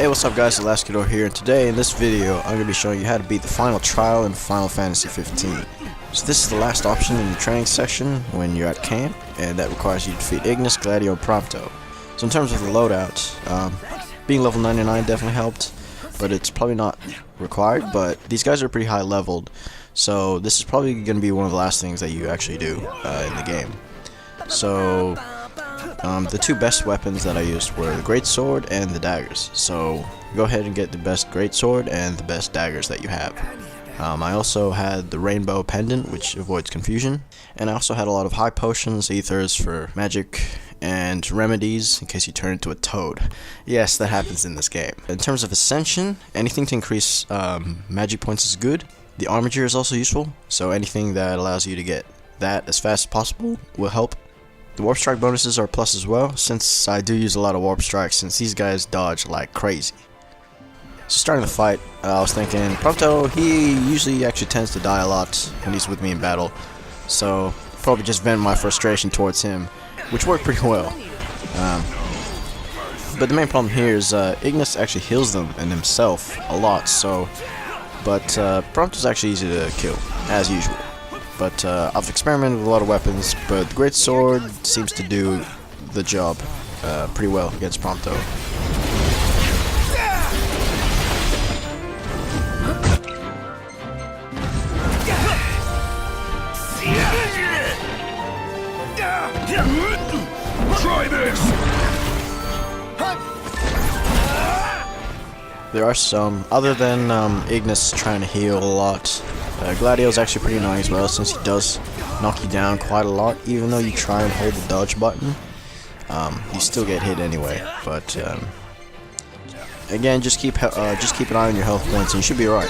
Hey, what's up guys, Gladio here, and today in this video I'm going to be showing you how to beat the final trial in Final Fantasy 15. So this is the last option in the training session when you're at camp, and that requires you to defeat Ignis, Gladio, and Prompto. So in terms of the loadout, being level 99 definitely helped, but it's probably not required, but these guys are pretty high leveled, so this is probably going to be one of the last things that you actually do in the game. So the two best weapons that I used were the great sword and the daggers. So go ahead and get the best great sword and the best daggers that you have. I also had the rainbow pendant, which avoids confusion, and I also had a lot of high potions, ethers for magic, and remedies in case you turn into a toad. Yes, that happens in this game. In terms of ascension, anything to increase magic points is good. The armature is also useful, so anything that allows you to get that as fast as possible will help. The warp strike bonuses are a plus as well, since I do use a lot of warp strikes, since these guys dodge like crazy. So starting the fight, I was thinking, Prompto, he usually actually tends to die a lot when he's with me in battle, so probably just vent my frustration towards him, which worked pretty well. But the main problem here is Ignis actually heals them and himself a lot, but Prompto's actually easy to kill, as usual. But I've experimented with a lot of weapons, but the great sword seems to do the job pretty well against Prompto. Try this. There are some, other than Ignis trying to heal a lot. Gladio is actually pretty annoying as well, since he does knock you down quite a lot. Even though you try and hold the dodge button, you still get hit anyway. But again, just keep an eye on your health points, and you should be alright.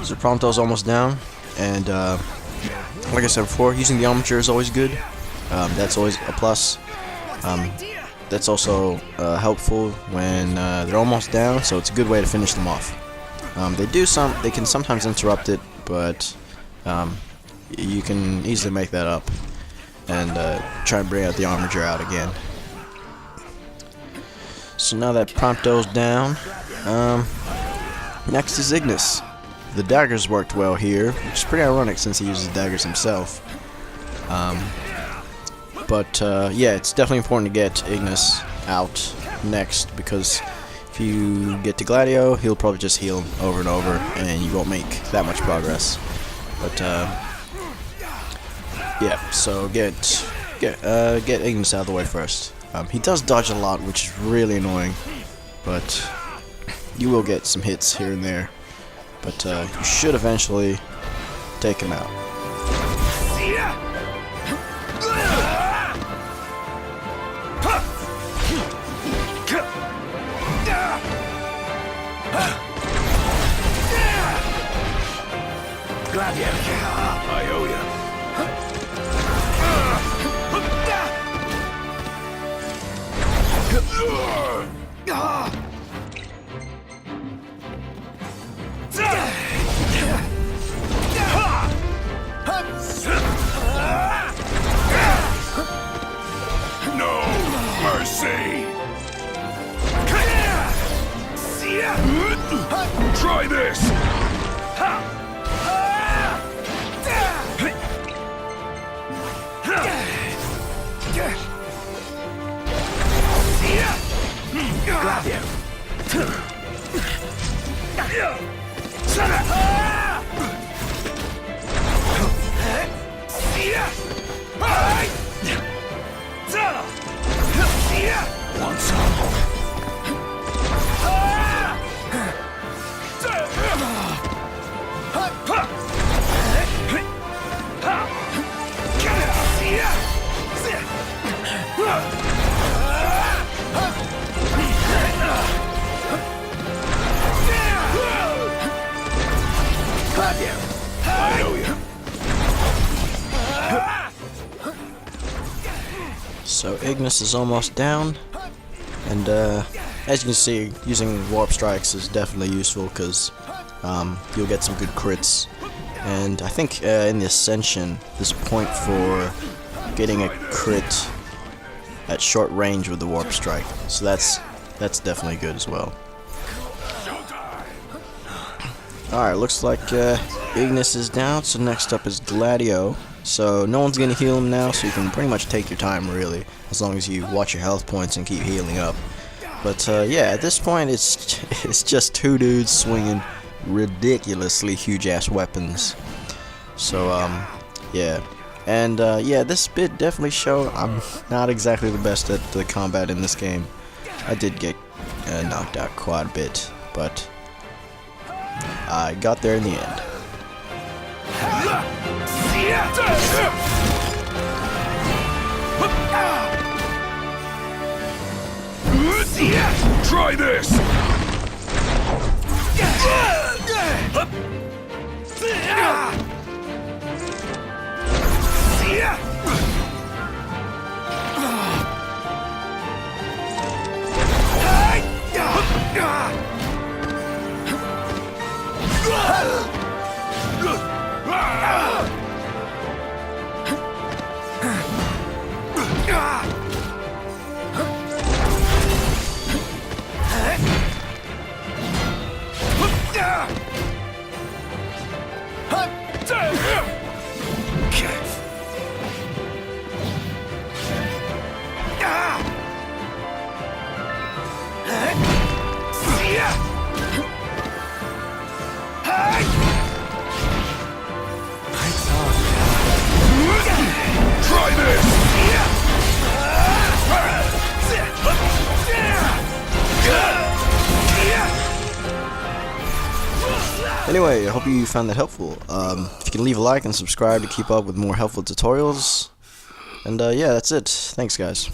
So Prompto's almost down, and like I said before, using the armature is always good. That's always a plus. That's also helpful when they're almost down, so it's a good way to finish them off. They can sometimes interrupt it, but you can easily make that up and try and bring out the armature out again. So now that Prompto's down, next is Ignis. The daggers worked well here, which is pretty ironic since he uses daggers himself. Yeah, it's definitely important to get Ignis out next, because if you get to Gladio, he'll probably just heal over and over, and you won't make that much progress. But yeah, so get Ignis out of the way first. He does dodge a lot, which is really annoying, but you will get some hits here and there. But you should eventually take him out. Gladio, I owe you. No mercy. Try this. Gladio. Want some? Gladio, I owe you. So Ignis is almost down, and as you can see, using warp strikes is definitely useful because you'll get some good crits. And I think in the Ascension, there's a point for getting a crit at short range with the Warp Strike. So that's definitely good as well. Alright, looks like Ignis is down, so next up is Gladio. So no one's gonna heal him now, so you can pretty much take your time really, as long as you watch your health points and keep healing up. But yeah, at this point it's just two dudes swinging ridiculously huge ass weapons. So yeah, and yeah, this bit definitely showed I'm not exactly the best at the combat in this game. I did get knocked out quite a bit, but I got there in the end. Try this! Anyway, I hope you found that helpful. If you can leave a like and subscribe to keep up with more helpful tutorials. And yeah, that's it. Thanks, guys.